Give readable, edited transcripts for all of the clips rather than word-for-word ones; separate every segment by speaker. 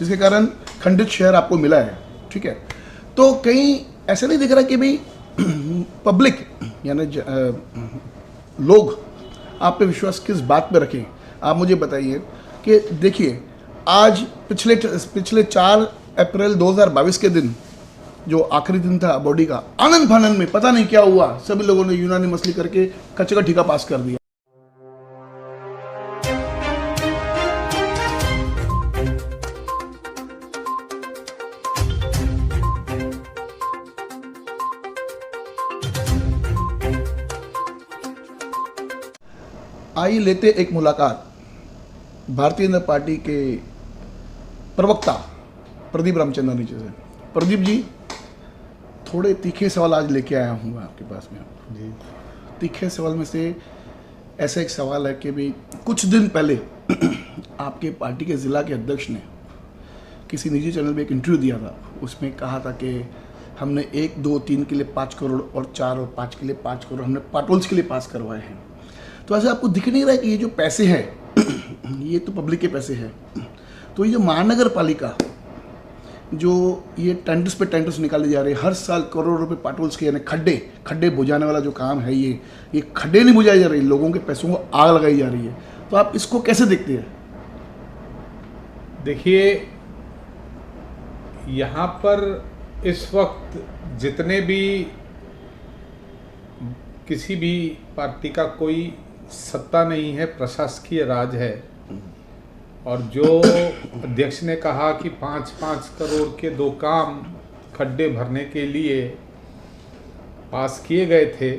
Speaker 1: जिसके कारण खंडित शहर आपको मिला है, ठीक है। तो कहीं ऐसा नहीं दिख रहा कि भाई पब्लिक यानी लोग आप पे विश्वास किस बात पे रखें। आप मुझे बताइए कि देखिए आज पिछले 4 अप्रैल 2022 के दिन जो आखिरी दिन था बॉडी का, आनंद फानंद में पता नहीं क्या हुआ, सभी लोगों ने यूनानी मसली करके कच्चे का ठीका पास कर दिया। आइए लेते एक मुलाकात भारतीय जनता पार्टी के प्रवक्ता प्रदीप रामचंद्रन जी से। प्रदीप जी, थोड़े तीखे सवाल आज लेके आया हूँ आपके पास में। जी, तीखे सवाल में से ऐसा एक सवाल है कि भाई कुछ दिन पहले आपके पार्टी के ज़िला के अध्यक्ष ने किसी निजी चैनल में एक इंटरव्यू दिया था। उसमें कहा था कि हमने 1, 2, 3 के लिए 5 करोड़ और 4 और 5 के लिए 5 करोड़ हमने पाटोल्स के लिए पास करवाए हैं। तो ऐसे आपको दिख नहीं रहा है कि ये जो पैसे हैं ये तो पब्लिक के पैसे हैं। तो ये जो महानगर पालिका जो ये टेंडर्स पे टेंडर्स निकाले जा रहे हैं, हर साल करोड़ रुपए पाटोल्स के, यानी खड्डे बुझाने वाला जो काम है, ये खड्डे नहीं बुझाए जा रहे, लोगों के पैसों को आग लगाई जा रही है। तो आप इसको कैसे देखते हैं?
Speaker 2: देखिए, यहाँ पर इस वक्त जितने भी किसी भी पार्टी का कोई सत्ता नहीं है, प्रशासकीय राज है। और जो अध्यक्ष ने कहा कि 5-5 करोड़ के 2 काम खड्डे भरने के लिए पास किए गए थे,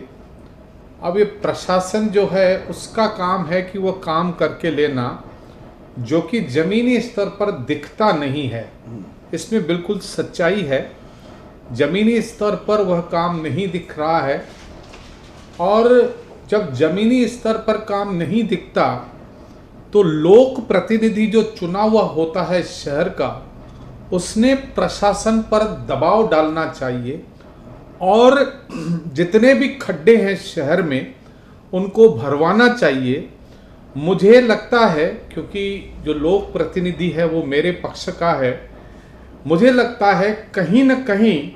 Speaker 2: अब ये प्रशासन जो है उसका काम है कि वो काम करके लेना, जो कि जमीनी स्तर पर दिखता नहीं है। इसमें बिल्कुल सच्चाई है, जमीनी स्तर पर वह काम नहीं दिख रहा है। और जब जमीनी स्तर पर काम नहीं दिखता तो लोक प्रतिनिधि जो चुना हुआ होता है शहर का, उसने प्रशासन पर दबाव डालना चाहिए और जितने भी खड्डे हैं शहर में उनको भरवाना चाहिए। मुझे लगता है, क्योंकि जो लोक प्रतिनिधि है वो मेरे पक्ष का है, मुझे लगता है कहीं न कहीं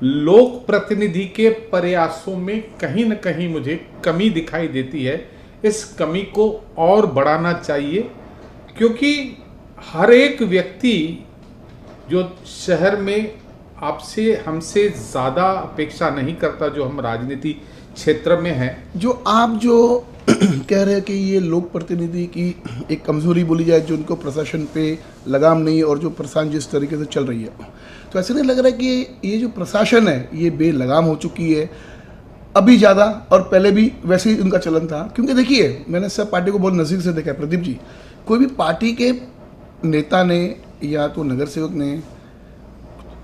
Speaker 2: लोक प्रतिनिधि के प्रयासों में कहीं न कहीं मुझे कमी दिखाई देती है। इस कमी को और बढ़ाना चाहिए, क्योंकि हर एक व्यक्ति जो शहर में आपसे हमसे ज़्यादा अपेक्षा नहीं करता, जो हम राजनीति क्षेत्र में हैं।
Speaker 1: जो आप जो कह रहे हैं कि ये लोक प्रतिनिधि की एक कमज़ोरी बोली जाए, जो उनको प्रशासन पे लगाम नहीं है और जो प्रशासन जिस तरीके से चल रही है, तो ऐसे नहीं लग रहा है कि ये जो प्रशासन है ये बेलगाम हो चुकी है अभी ज़्यादा, और पहले भी वैसे ही उनका चलन था? क्योंकि देखिए, मैंने सब पार्टी को बहुत नज़दीक से देखा है प्रदीप जी। कोई भी पार्टी के नेता ने या तो नगर सेवक ने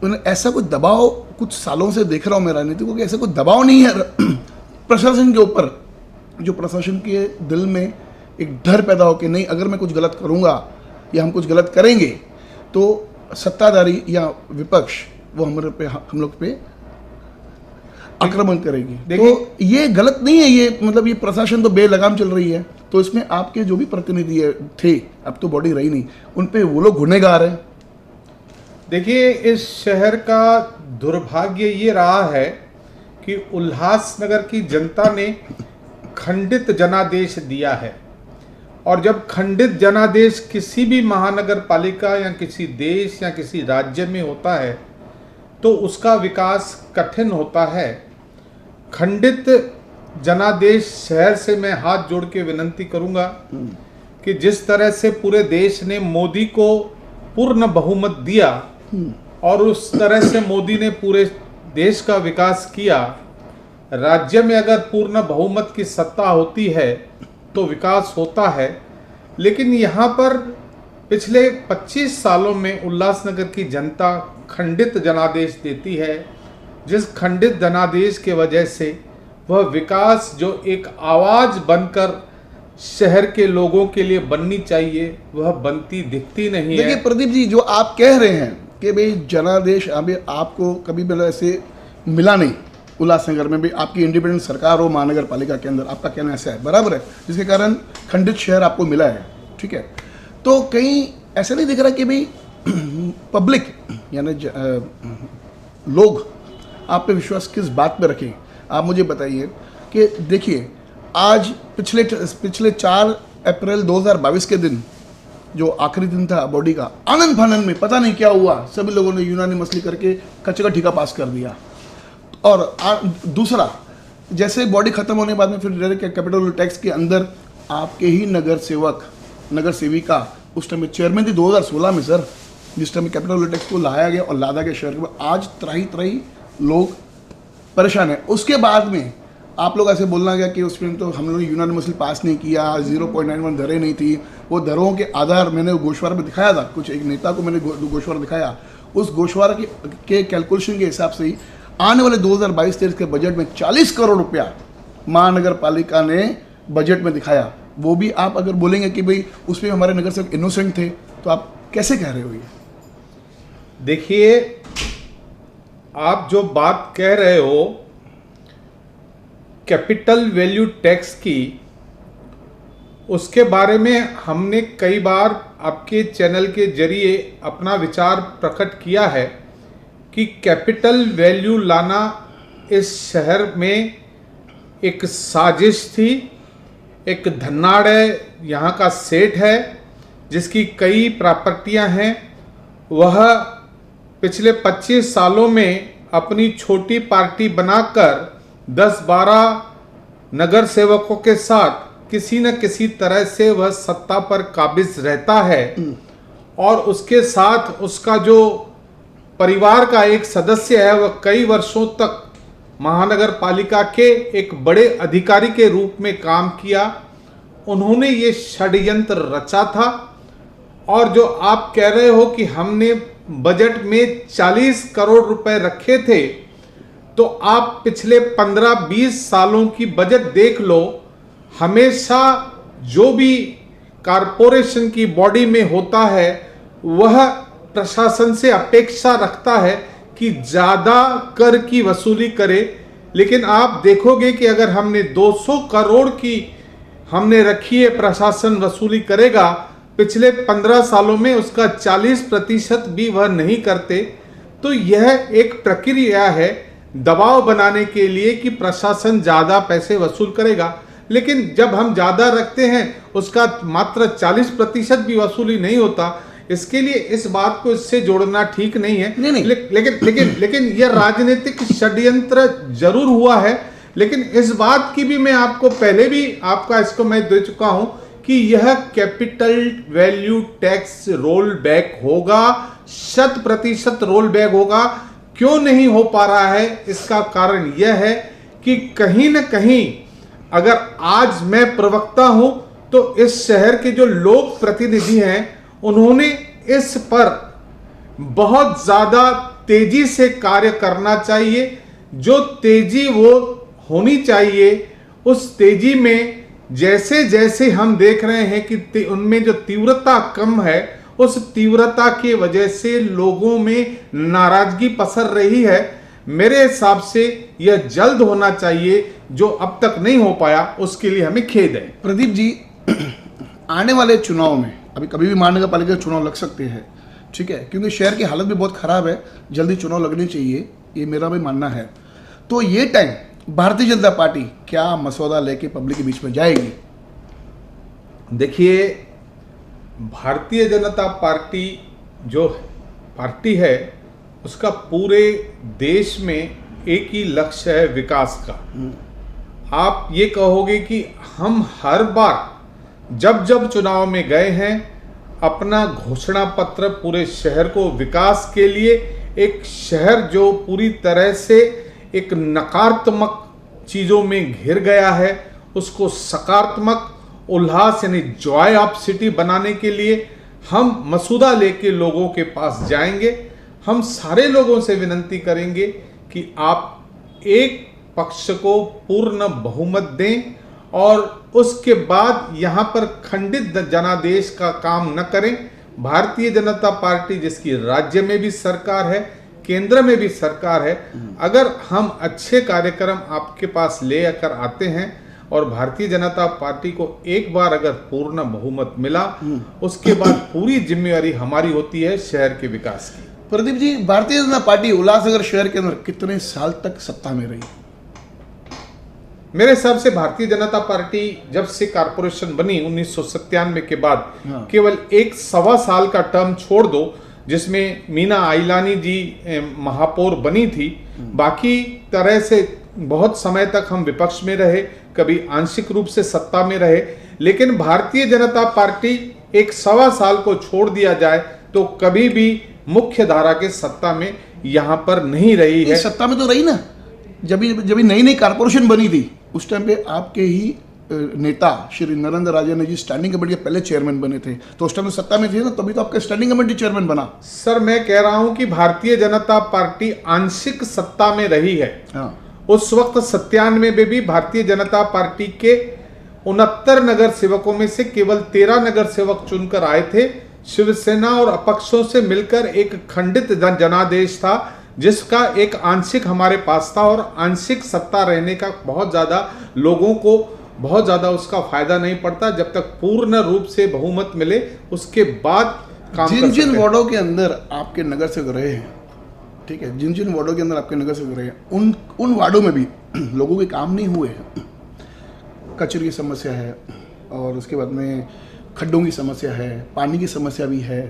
Speaker 1: उन्हें ऐसा कोई दबाव, कुछ सालों से देख रहा हूँ मैं राजनीति को, कि ऐसा कोई दबाव नहीं है प्रशासन के ऊपर, जो प्रशासन के दिल में एक डर पैदा हो कि नहीं, अगर मैं कुछ गलत करूँगा या हम कुछ गलत करेंगे तो सत्ताधारी या विपक्ष वो हम लोग पे आक्रमण करेगी। तो ये गलत नहीं है, ये मतलब ये प्रशासन तो बेलगाम चल रही है। तो इसमें आपके जो भी प्रतिनिधि थे, अब तो बॉडी रही नहीं, उन पे वो लोग गुनहगार हैं।
Speaker 2: देखिए, इस शहर का दुर्भाग्य ये रहा है कि उल्लासनगर की जनता ने खंडित जनादेश दिया है। और जब खंडित जनादेश किसी भी महानगर पालिका या किसी देश या किसी राज्य में होता है तो उसका विकास कठिन होता है। खंडित जनादेश शहर से मैं हाथ जोड़ के विनती करूंगा कि जिस तरह से पूरे देश ने मोदी को पूर्ण बहुमत दिया और उस तरह से मोदी ने पूरे देश का विकास किया, राज्य में अगर पूर्ण बहुमत की सत्ता होती है तो विकास होता है। लेकिन यहाँ पर पिछले 25 सालों में उल्लासनगर की जनता खंडित जनादेश देती है, जिस खंडित जनादेश के वजह से वह विकास जो एक आवाज़ बनकर शहर के लोगों के लिए बननी चाहिए वह बनती दिखती नहीं है।
Speaker 1: देखिए प्रदीप जी, जो आप कह रहे हैं कि भाई जनादेश अभी आपको कभी भी ऐसे मिला नहीं, उल्लासनगर में भी आपकी इंडिपेंडेंट सरकार हो महानगर पालिका के अंदर, आपका कहना ऐसा है, बराबर है, जिसके कारण खंडित शहर आपको मिला है, ठीक है। तो कहीं ऐसा नहीं दिख रहा कि भाई पब्लिक यानी लोग आप पे विश्वास किस बात पे रखें? आप मुझे बताइए कि देखिए, आज पिछले 4 अप्रैल 2022 के दिन जो आखिरी दिन था बॉडी का, आनंद फानंद में पता नहीं क्या हुआ, सभी लोगों ने यूनानी मसली करके कच्चे का ठेका पास कर दिया। और दूसरा, जैसे बॉडी खत्म होने के बाद में फिर डायरेक्ट कैपिटल टैक्स के अंदर आपके ही नगर सेविका उस टाइम में चेयरमैन थी 2016 में सर, जिस टाइम में कैपिटल टैक्स को लाया गया और लादा गया शहर में। आज त्राही लोग परेशान हैं। उसके बाद में आप लोग ऐसे बोलना गया कि उसमें तो हम लोगों ने यूनानी मसली पास नहीं किया, 0.91 दरें नहीं थी। वो दरों के आधार मैंने गोशवारा में दिखाया था, कुछ एक नेता को मैंने गोशवारा दिखाया, उस गोशवारा के कैलकुलेशन के हिसाब से ही आने वाले 2022-23 के बजट में 40 करोड़ रुपया महानगर पालिका ने बजट में दिखाया। वो भी आप अगर बोलेंगे कि भाई उसमें हमारे नगर सेवक इनोसेंट थे, तो आप कैसे कह रहे हो? ये
Speaker 2: देखिए, आप जो बात कह रहे हो कैपिटल वैल्यू टैक्स की, उसके बारे में हमने कई बार आपके चैनल के जरिए अपना विचार प्रकट किया है कि कैपिटल वैल्यू लाना इस शहर में एक साजिश थी। एक धन्नाड़ यहाँ का सेठ है जिसकी कई प्रॉपर्टियाँ हैं। वह पिछले 25 सालों में अपनी छोटी पार्टी बनाकर 10-12 नगर सेवकों के साथ किसी न किसी तरह से वह सत्ता पर काबिज रहता है, और उसके साथ उसका जो परिवार का एक सदस्य है वह कई वर्षों तक महानगर पालिका के एक बड़े अधिकारी के रूप में काम किया। उन्होंने ये षड्यंत्र रचा था। और जो आप कह रहे हो कि हमने बजट में 40 करोड़ रुपए रखे थे, तो आप पिछले 15-20 सालों की बजट देख लो। हमेशा जो भी कारपोरेशन की बॉडी में होता है वह प्रशासन से अपेक्षा रखता है कि ज़्यादा कर की वसूली करे, लेकिन आप देखोगे कि अगर हमने 200 करोड़ की हमने रखी है प्रशासन वसूली करेगा, पिछले 15 सालों में उसका 40% भी वह नहीं करते। तो यह एक प्रक्रिया है दबाव बनाने के लिए कि प्रशासन ज़्यादा पैसे वसूल करेगा, लेकिन जब हम ज़्यादा रखते हैं उसका मात्र 40% भी वसूली नहीं होता। इसके लिए इस बात को इससे जोड़ना ठीक नहीं है।
Speaker 1: नहीं।
Speaker 2: लेकिन यह राजनीतिक षड्यंत्र जरूर हुआ है। लेकिन इस बात की भी मैं आपको पहले भी आपका इसको मैं दे चुका हूं कि यह capital value tax roll back होगा, 100% रोल बैक होगा। क्यों नहीं हो पा रहा है, इसका कारण यह है कि कहीं न कहीं अगर आज मैं प्रवक्ता हूं तो इस शहर के जो लोक प्रतिनिधि हैं उन्होंने इस पर बहुत ज्यादा तेजी से कार्य करना चाहिए। जो तेजी वो होनी चाहिए, उस तेजी में जैसे जैसे हम देख रहे हैं कि उनमें जो तीव्रता कम है, उस तीव्रता की वजह से लोगों में नाराजगी पसर रही है। मेरे हिसाब से यह जल्द होना चाहिए, जो अब तक नहीं हो पाया उसके लिए हमें खेद है।
Speaker 1: प्रदीप जी, आने वाले चुनाव में अभी कभी भी महानगर पालिका चुनाव लग सकते हैं, ठीक है, क्योंकि शहर की हालत भी बहुत ख़राब है, जल्दी चुनाव लगने चाहिए, ये मेरा भी मानना है। तो ये टाइम भारतीय जनता पार्टी क्या मसौदा लेके पब्लिक के बीच में जाएगी?
Speaker 2: देखिए, भारतीय जनता पार्टी जो पार्टी है उसका पूरे देश में एक ही लक्ष्य है, विकास का। आप ये कहोगे कि हम हर बार जब जब चुनाव में गए हैं अपना घोषणा पत्र पूरे शहर को विकास के लिए, एक शहर जो पूरी तरह से एक नकारात्मक चीज़ों में घिर गया है उसको सकारात्मक उल्लास यानी जॉय ऑफ सिटी बनाने के लिए हम मसूदा लेके लोगों के पास जाएंगे। हम सारे लोगों से विनती करेंगे कि आप एक पक्ष को पूर्ण बहुमत दें और उसके बाद यहाँ पर खंडित जनादेश का काम न करें। भारतीय जनता पार्टी जिसकी राज्य में भी सरकार है, केंद्र में भी सरकार है, अगर हम अच्छे कार्यक्रम आपके पास ले आकर आते हैं और भारतीय जनता पार्टी को एक बार अगर पूर्ण बहुमत मिला, उसके बाद पूरी जिम्मेवारी हमारी होती है शहर के विकास की।
Speaker 1: प्रदीप जी, भारतीय जनता पार्टी उल्लासनगर शहर के अंदर कितने साल तक सत्ता में रही?
Speaker 2: मेरे हिसाब से भारतीय जनता पार्टी जब से कारपोरेशन बनी 1997 के बाद,
Speaker 1: हाँ।
Speaker 2: केवल 1.25 साल का टर्म छोड़ दो जिसमें मीना आइलानी जी महापौर बनी थी, बाकी तरह से बहुत समय तक हम विपक्ष में रहे, कभी आंशिक रूप से सत्ता में रहे। लेकिन भारतीय जनता पार्टी 1.25 साल को छोड़ दिया जाए तो कभी भी मुख्य धारा के सत्ता में यहाँ पर नहीं रही है।
Speaker 1: सत्ता में तो रही ना, जब नई नई कारपोरेशन बनी थी उस टाइम पे आपके ही नेता श्री नरेंद्र राजन जी स्टैंडिंग कमेटी के पहले चेयरमैन बने थे, तो उस टाइम तो सत्ता में थे ना, तभी तो आपका स्टैंडिंग कमेटी चेयरमैन बना।
Speaker 2: सर, मैं कह रहा हूं कि भारतीय जनता पार्टी आंशिक सत्ता में रही है।
Speaker 1: हाँ।
Speaker 2: उस वक्त 97 में भी भारतीय जनता पार्टी के 69 नगर सेवकों में से केवल 13 नगर सेवक चुनकर आए थे। शिवसेना और अपक्षों से मिलकर एक खंडित जनादेश था, जिसका एक आंशिक हमारे पास था, और आंशिक सत्ता रहने का बहुत ज्यादा लोगों को बहुत ज्यादा उसका फायदा नहीं पड़ता। जब तक पूर्ण रूप से बहुमत मिले उसके बाद काम कर सकते हैं।
Speaker 1: जिन वार्डों के अंदर आपके नगर सेवक रहे हैं, ठीक है, जिन वार्डों के अंदर आपके नगर सेवक रहे हैं, उन वार्डों में भी लोगों के काम नहीं हुए हैं। कचरे की समस्या है और उसके बाद में खड्डों की समस्या है, पानी की समस्या भी है।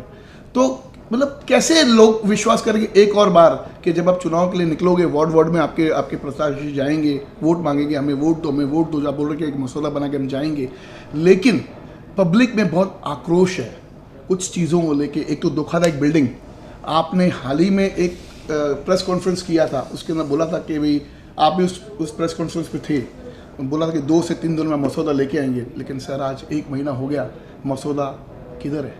Speaker 1: तो मतलब कैसे लोग विश्वास करेंगे एक और बार कि जब आप चुनाव के लिए निकलोगे, वार्ड में आपके प्रत्याशी जाएंगे, वोट मांगेंगे, हमें वोट दो, जो आप बोल रहे कि एक मसौदा बना के हम जाएंगे, लेकिन पब्लिक में बहुत आक्रोश है कुछ चीज़ों को लेके। एक तो धोखादायक बिल्डिंग, आपने हाल ही में एक प्रेस कॉन्फ्रेंस किया था, उसके अंदर बोला था कि भाई आप भी उस प्रेस कॉन्फ्रेंस पे थे, बोला था कि 2 से 3 दिन में मसौदा लेके आएंगे, लेकिन सर आज 1 महीना हो गया, मसौदा किधर है?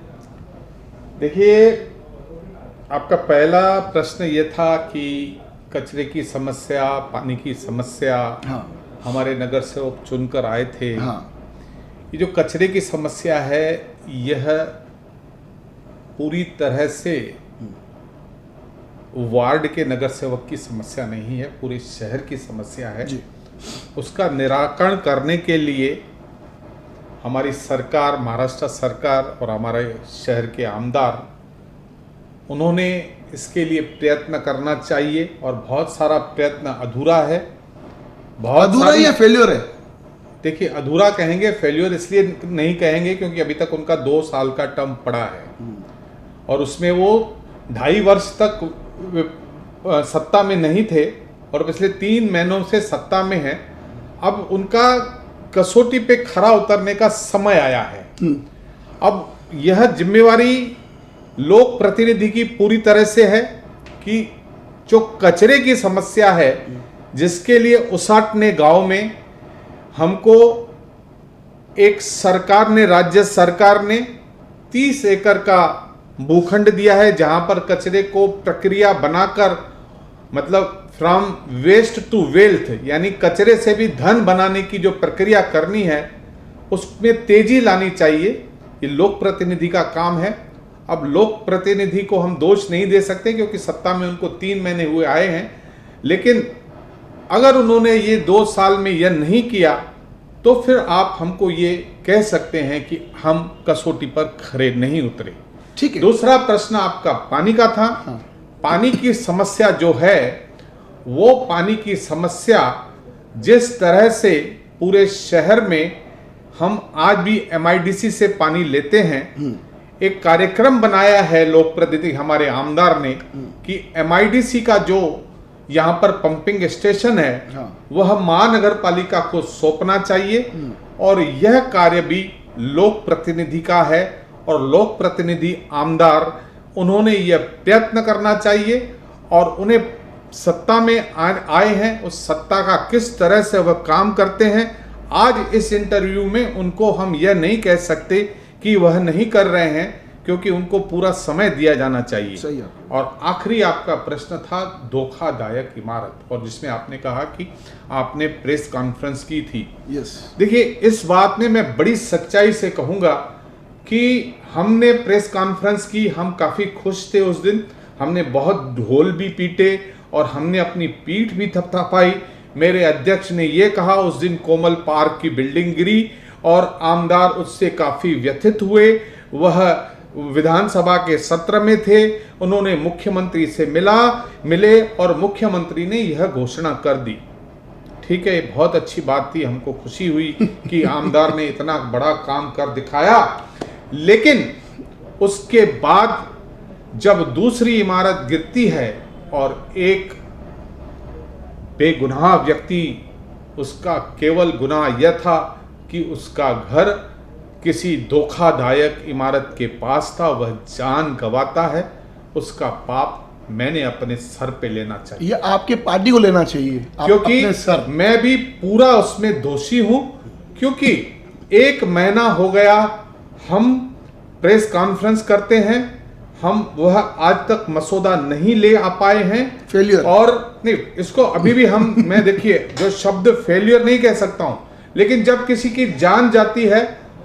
Speaker 2: देखिए, आपका पहला प्रश्न ये था कि कचरे की समस्या, पानी की समस्या,
Speaker 1: हाँ।
Speaker 2: हमारे नगर सेवक चुनकर आए थे।
Speaker 1: हाँ।
Speaker 2: ये जो कचरे की समस्या है, यह पूरी तरह से वार्ड के नगर सेवक की समस्या नहीं है, पूरे शहर की समस्या है
Speaker 1: जी।
Speaker 2: उसका निराकरण करने के लिए हमारी सरकार, महाराष्ट्र सरकार और हमारे शहर के आमदार, उन्होंने इसके लिए प्रयत्न करना चाहिए, और बहुत सारा प्रयत्न अधूरा है।
Speaker 1: अधूरा या फेल्योर है?
Speaker 2: देखिए, अधूरा कहेंगे, फेल्योर इसलिए नहीं कहेंगे क्योंकि अभी तक उनका 2 साल का टर्म पड़ा है और उसमें वो 2.5 वर्ष तक सत्ता में नहीं थे और पिछले 3 महीनों से सत्ता में है। अब उनका कसौटी पे खरा उतरने का समय आया है। अब यह जिम्मेवारी लोक प्रतिनिधि की पूरी तरह से है कि जो कचरे की समस्या है, जिसके लिए उसाटने गांव में हमको एक सरकार ने, राज्य सरकार ने 30 एकड़ का भूखंड दिया है, जहां पर कचरे को प्रक्रिया बनाकर, मतलब फ्रॉम वेस्ट टू वेल्थ, यानी कचरे से भी धन बनाने की जो प्रक्रिया करनी है, उसमें तेजी लानी चाहिए। ये लोक प्रतिनिधि का काम है। अब लोक प्रतिनिधि को हम दोष नहीं दे सकते क्योंकि सत्ता में उनको 3 महीने हुए आए हैं, लेकिन अगर उन्होंने ये 2 साल में यह नहीं किया तो फिर आप हमको ये कह सकते हैं कि हम कसौटी पर खरे नहीं उतरे।
Speaker 1: ठीक है।
Speaker 2: दूसरा प्रश्न आपका पानी का था।
Speaker 1: हाँ।
Speaker 2: पानी की समस्या जो है, वो पानी की समस्या जिस तरह से पूरे शहर में हम आज भी MIDC से पानी लेते हैं, एक कार्यक्रम बनाया है लोक प्रतिनिधि हमारे आमदार ने कि MIDC का जो यहाँ पर पंपिंग स्टेशन है,
Speaker 1: हाँ।
Speaker 2: वह महानगर पालिका को सौंपना चाहिए, और यह कार्य भी लोक प्रतिनिधि का है और लोक प्रतिनिधि आमदार, उन्होंने यह प्रयत्न करना चाहिए और उन्हें सत्ता में आए हैं, उस सत्ता का किस तरह से वह काम करते हैं। आज इस इंटरव्यू में उनको हम यह नहीं कह सकते कि वह नहीं कर रहे हैं, क्योंकि उनको पूरा समय दिया जाना चाहिए।
Speaker 1: सही है।
Speaker 2: और आखिरी आपका प्रश्न था धोखादायक इमारत, और जिसमें आपने कहा कि आपने प्रेस कॉन्फ्रेंस की थी।
Speaker 1: यस।
Speaker 2: देखिए, इस बात में मैं बड़ी सच्चाई से कहूँगा कि हमने प्रेस कॉन्फ्रेंस की, हम काफ़ी खुश थे उस दिन। हमने बहुत ढोल भी पीटे और हमने अपनी पीठ भी थपथपाई, मेरे अध्यक्ष ने ये कहा, उस दिन कोमल पार्क की बिल्डिंग गिरी और आमदार उससे काफी व्यथित हुए। वह विधानसभा के सत्र में थे, उन्होंने मुख्यमंत्री से मिले और मुख्यमंत्री ने यह घोषणा कर दी। ठीक है, बहुत अच्छी बात थी, हमको खुशी हुई कि आमदार ने इतना बड़ा काम कर दिखाया। लेकिन उसके बाद जब दूसरी इमारत गिरती है और एक बेगुनाह व्यक्ति, उसका केवल गुनाह यह था कि उसका घर किसी धोखादायक इमारत के पास था, वह जान गंवाता है, उसका पाप मैंने अपने सर पे लेना चाहिए।
Speaker 1: ये आपके पार्टी को लेना चाहिए,
Speaker 2: क्योंकि
Speaker 1: अपने सर।
Speaker 2: मैं भी पूरा उसमें दोषी हूं, क्योंकि 1 महीना हो गया हम प्रेस कॉन्फ्रेंस करते हैं, हम वह आज तक मसौदा नहीं ले आ पाए हैं।
Speaker 1: फेलियर।
Speaker 2: और नहीं, इसको अभी भी मैं देखिए, जो शब्द फेलियर नहीं कह सकता हूं, लेकिन जब किसी की जान जाती है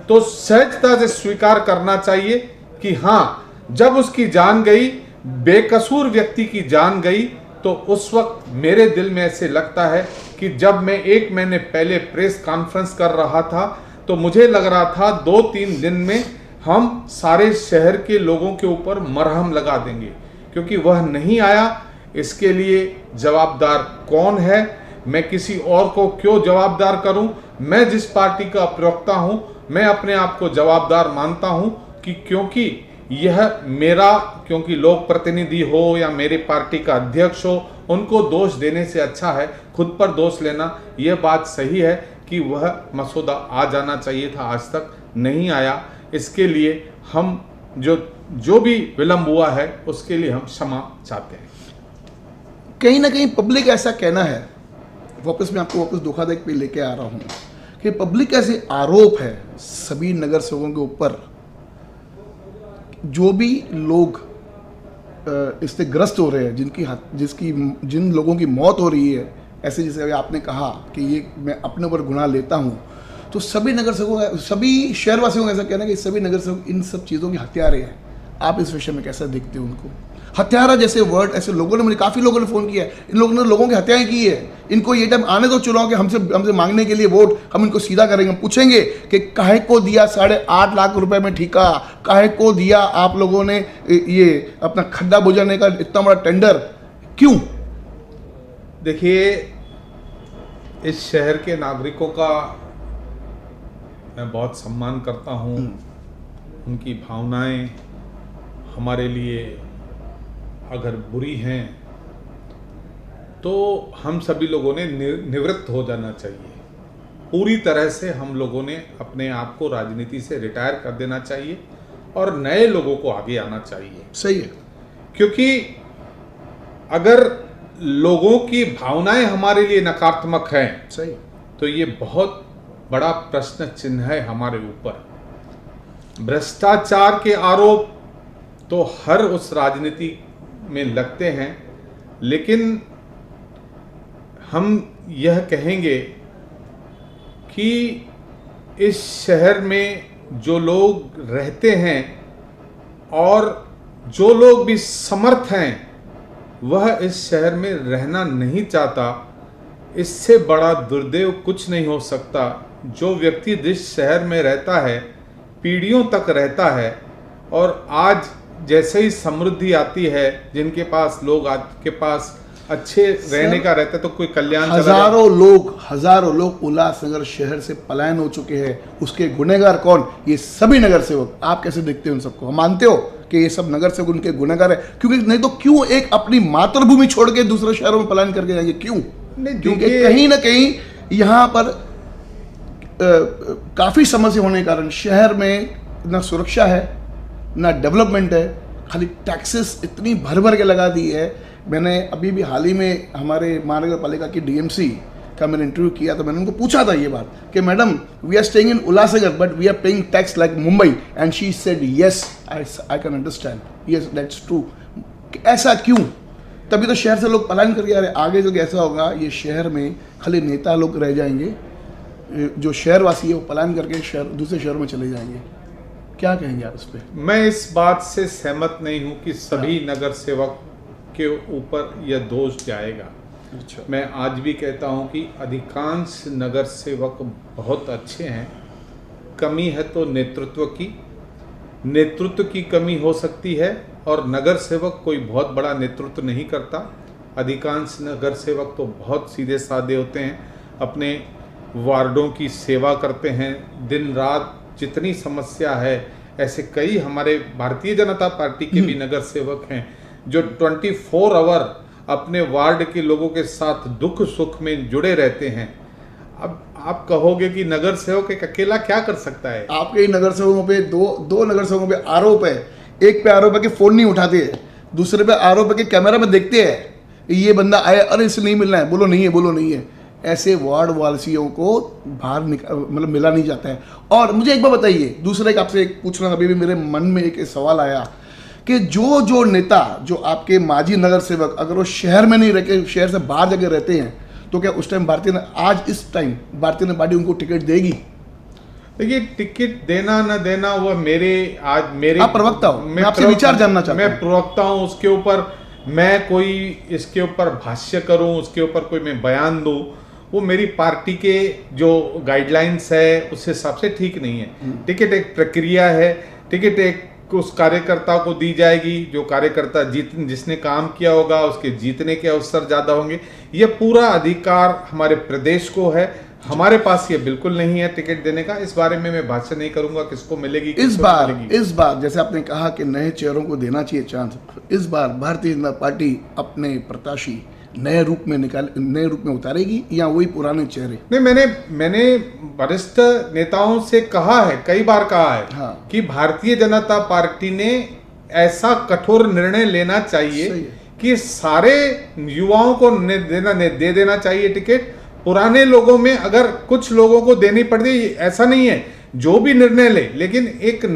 Speaker 2: तो सहजता से स्वीकार करना चाहिए कि हाँ, जब उसकी जान गई, बेकसूर व्यक्ति की जान गई, तो उस वक्त मेरे दिल में ऐसे लगता है कि जब मैं 1 महीने पहले प्रेस कॉन्फ्रेंस कर रहा था तो मुझे लग रहा था 2-3 दिन में हम सारे शहर के लोगों के ऊपर मरहम लगा देंगे, क्योंकि वह नहीं आया। इसके लिए जवाबदार कौन है? मैं किसी और को क्यों जवाबदार करूं? मैं जिस पार्टी का प्रवक्ता हूं, मैं अपने आप को जवाबदार मानता हूं कि क्योंकि यह मेरा, क्योंकि लोक प्रतिनिधि हो या मेरे पार्टी का अध्यक्ष हो, उनको दोष देने से अच्छा है खुद पर दोष लेना। यह बात सही है कि वह मसौदा आ जाना चाहिए था, आज तक नहीं आया। इसके लिए हम जो भी विलंब हुआ है उसके लिए हम क्षमा चाहते हैं।
Speaker 1: कहीं ना कहीं पब्लिक ऐसा कहना है, वापस मैं आपको वापस धोखाधड़ी पे लेके आ रहा हूँ, कि पब्लिक ऐसे आरोप है सभी नगर सेवकों के ऊपर, जो भी लोग इससे ग्रस्त हो रहे हैं, जिन लोगों की मौत हो रही है, ऐसे जैसे अभी आपने कहा कि ये मैं अपने ऊपर गुनाह लेता हूँ, तो सभी नगर सेवकों, सभी शहरवासियों का ऐसा कहना है कि सभी नगर सेवक इन सब चीज़ों के हत्यारे हैं। आप इस विषय में कैसा देखते हो उनको? हत्यारा जैसे वर्ड, ऐसे लोगों ने, मुझे काफ़ी लोगों ने फ़ोन किया है, इन लोगों ने लोगों की हत्याएं की है। इनको ये टाइम आने दो चुनाव के, हमसे मांगने के लिए वोट, हम इनको सीधा करेंगे। हम पूछेंगे कि काहे को दिया 8.5 लाख रुपए में ठेका, काहे को दिया आप लोगों ने ये अपना खड्डा बुझाने का इतना बड़ा टेंडर, क्यों?
Speaker 2: देखिए, इस शहर के नागरिकों का मैं बहुत सम्मान करता हूँ। उनकी भावनाएं हमारे लिए अगर बुरी हैं तो हम सभी लोगों ने निवृत्त हो जाना चाहिए। पूरी तरह से हम लोगों ने अपने आप को राजनीति से रिटायर कर देना चाहिए और नए लोगों को आगे आना चाहिए।
Speaker 1: सही है,
Speaker 2: क्योंकि अगर लोगों की भावनाएं हमारे लिए नकारात्मक हैं,
Speaker 1: सही,
Speaker 2: तो ये बहुत बड़ा प्रश्न चिन्ह है हमारे ऊपर। भ्रष्टाचार के आरोप तो हर उस राजनीति में लगते हैं, लेकिन हम यह कहेंगे कि इस शहर में जो लोग रहते हैं और जो लोग भी समर्थ हैं, वह इस शहर में रहना नहीं चाहता। इससे बड़ा दुर्दैव कुछ नहीं हो सकता। जो व्यक्ति जिस शहर में रहता है, पीढ़ियों तक रहता है, और आज जैसे ही समृद्धि आती है, जिनके पास लोग आज के पास अच्छे रहने का रहता है, तो कोई कल्याण,
Speaker 1: हजारों लोग उल्लासनगर शहर से पलायन हो चुके हैं। उसके गुनहगार कौन? ये सभी नगर सेवक। आप कैसे देखते हो उन सबको? हम मानते हो कि ये सब नगर सेवक उनके गुनहगार है? क्योंकि नहीं तो क्यों एक अपनी मातृभूमि छोड़ के दूसरे शहरों में पलायन करके जाएंगे? क्यों? क्योंकि कहीं ना कहीं यहाँ पर काफ़ी समस्या होने के कारण शहर में ना सुरक्षा है, ना डेवलपमेंट है, खाली टैक्सेस इतनी भर भर के लगा दी है। मैंने अभी भी हाल ही में हमारे महानगर पालिका की डीएमसी का मैंने इंटरव्यू किया, तो मैंने उनको पूछा था ये बात कि madam, we are staying in Ulhasnagar but we are paying tax like Mumbai, and she said yes, I can understand, yes that's true. ऐसा क्यों? तभी तो शहर से लोग पलायन करके आ रहे। आगे जो ऐसा होगा, ये शहर में खाली नेता लोग रह जाएंगे, जो शहरवासी है वो पलायन करके दूसरे शहरों में चले जाएंगे। क्या कहेंगे आप इस पे?
Speaker 2: मैं इस बात से सहमत नहीं हूं कि सभी नगर सेवक के ऊपर यह दोष जाएगा।
Speaker 1: अच्छा।
Speaker 2: मैं आज भी कहता हूं कि अधिकांश नगर सेवक बहुत अच्छे हैं। कमी है तो नेतृत्व की कमी हो सकती है, और नगर सेवक कोई बहुत बड़ा नेतृत्व नहीं करता। अधिकांश नगर सेवक तो बहुत सीधे साधे होते हैं, अपने वार्डों की सेवा करते हैं दिन रात। जितनी समस्या है, ऐसे कई हमारे भारतीय जनता पार्टी के भी नगर सेवक हैं जो 24 आवर अपने वार्ड के लोगों के साथ दुख सुख में जुड़े रहते हैं। अब आप कहोगे कि नगर सेवक एक अकेला क्या कर सकता है?
Speaker 1: आपके नगर सेवकों पे दो नगर सेवकों पे आरोप है। एक पे आरोप है कि फोन नहीं उठाते हैं, दूसरे पे आरोप है कि कैमरा में देखते हैं ये बंदा आया, अरे इससे नहीं मिलना है, बोलो नहीं है। ऐसे वार्ड वासियों को बाहर मतलब मिला नहीं जाता है। और मुझे एक बार बताइए, दूसरा एक आपसे एक पूछना, अभी भी मेरे मन में एक सवाल आया कि जो नेता, जो आपके माजी नगर सेवक, अगर वो शहर में नहीं रहते, शहर से बाहर जगह रहते हैं, तो क्या उस टाइम आज इस टाइम भारतीय जनता पार्टी उनको टिकट देगी?
Speaker 2: देखिए, टिकट देना न देना वो मेरे
Speaker 1: आप प्रवक्ता हो, मैं आपसे विचार जानना चाहता हूं।
Speaker 2: मैं प्रवक्ता हूं, उसके ऊपर मैं कोई इसके ऊपर भाष्य करूं, उसके ऊपर कोई मैं बयान दूं, वो मेरी पार्टी के जो गाइडलाइंस है उस हिसाब से ठीक नहीं है। टिकट एक प्रक्रिया है, टिकट एक उस कार्यकर्ता को दी जाएगी जो कार्यकर्ता जिसने काम किया होगा, उसके जीतने के अवसर ज़्यादा होंगे। ये पूरा अधिकार हमारे प्रदेश को है, हमारे पास ये बिल्कुल नहीं है टिकट देने का। इस बारे में मैं भाष्य नहीं करूंगा किसको मिलेगी,
Speaker 1: इस बार जैसे आपने कहा कि नए चेहरों को देना चाहिए चांस, इस बार भारतीय जनता पार्टी अपने प्रत्याशी नए रूप में उतारेगी या वही पुराने चेहरे?
Speaker 2: नहीं, मैंने वरिष्ठ नेताओं से कहा है, कई बार कहा है,
Speaker 1: हाँ।
Speaker 2: कि भारतीय जनता पार्टी ने ऐसा कठोर निर्णय लेना चाहिए कि सारे युवाओं को दे देना चाहिए टिकट। पुराने लोगों में अगर कुछ लोगों को देनी पड़ती, ऐसा नहीं है, जो भी निर्णय ले, लेकिन एक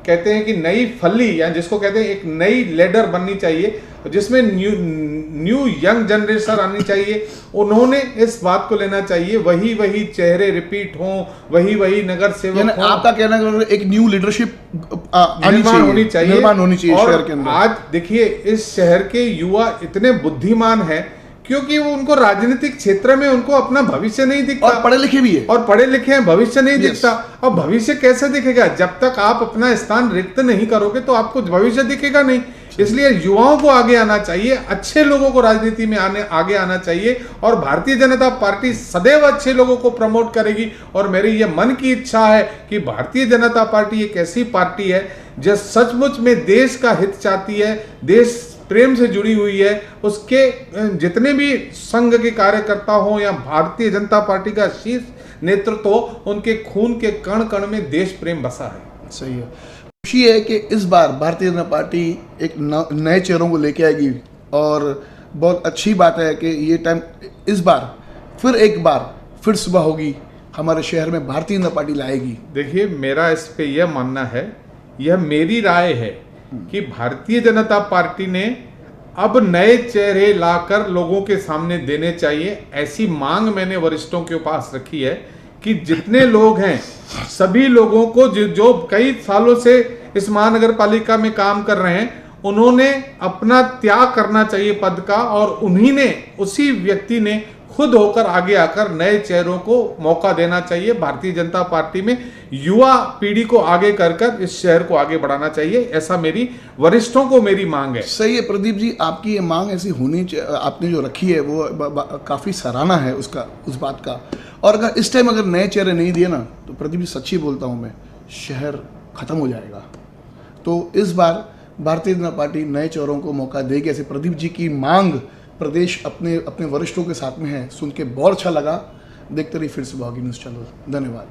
Speaker 2: कहते हैं कि नई फली, या जिसको कहते हैं एक नई लीडर बननी चाहिए, जिसमें न्यू यंग जनरेशन आनी चाहिए। उन्होंने इस बात को लेना चाहिए, वही चेहरे रिपीट हों, वही नगर सेवक हों।
Speaker 1: आपका कहना है एक न्यू लीडरशिप
Speaker 2: निर्माण होनी चाहिए
Speaker 1: और शहर के अंदर।
Speaker 2: आज देखिए, इस शहर के युवा इतने बुद्धिमान हैं क्योंकि वो उनको राजनीतिक क्षेत्र में उनको अपना भविष्य नहीं दिखता,
Speaker 1: और पढ़े लिखे भी है,
Speaker 2: और पढ़े लिखे हैं, भविष्य नहीं दिखता। अब भविष्य कैसे दिखेगा? जब तक आप अपना स्थान रिक्त नहीं करोगे तो आपको भविष्य दिखेगा नहीं। इसलिए युवाओं को आगे आना चाहिए, अच्छे लोगों को राजनीति में आगे आना चाहिए, और भारतीय जनता पार्टी सदैव अच्छे लोगों को प्रमोट करेगी। और मेरी ये मन की इच्छा है कि भारतीय जनता पार्टी एक ऐसी पार्टी है जो सचमुच में देश का हित चाहती है, देश प्रेम से जुड़ी हुई है। उसके जितने भी संघ के कार्यकर्ता हो या भारतीय जनता पार्टी का शीर्ष नेतृत्व हो, उनके खून के कण कण में देश प्रेम बसा है।
Speaker 1: सही है। खुशी है कि इस बार भारतीय जनता पार्टी एक नए चेहरों को लेके आएगी, और बहुत अच्छी बात है कि ये टाइम इस बार फिर सुबह होगी, हमारे शहर में भारतीय जनता पार्टी लाएगी।
Speaker 2: देखिए, मेरा इस पे यह मानना है, यह मेरी राय है कि भारतीय जनता पार्टी ने अब नए चेहरे लाकर लोगों के सामने देने चाहिए। ऐसी मांग मैंने वरिष्ठों के पास रखी है कि जितने लोग हैं, सभी लोगों को जो कई सालों से इस महानगर पालिका में काम कर रहे हैं, उन्होंने अपना त्याग करना चाहिए पद का, और उसी व्यक्ति ने खुद होकर आगे आकर नए चेहरों को मौका देना चाहिए। भारतीय जनता पार्टी में युवा पीढ़ी को आगे कर इस शहर को आगे बढ़ाना चाहिए, ऐसा मेरी वरिष्ठों को मेरी मांग है।
Speaker 1: सही है प्रदीप जी, आपकी ये मांग ऐसी होनी चाहिए, आपने जो रखी है वो काफ़ी सराहना है उस बात का। और अगर इस टाइम अगर नए चेहरे नहीं दिए ना, तो प्रदीप जी सच्ची बोलता हूँ मैं, शहर खत्म हो जाएगा। तो इस बार भारतीय जनता पार्टी नए चेहरों को मौका देगी, ऐसे प्रदीप जी की मांग प्रदेश अपने वरिष्ठों के साथ में है। सुन के बहुत अच्छा लगा। देखते रहिए फिर सुबह की न्यूज़ चैनल। धन्यवाद।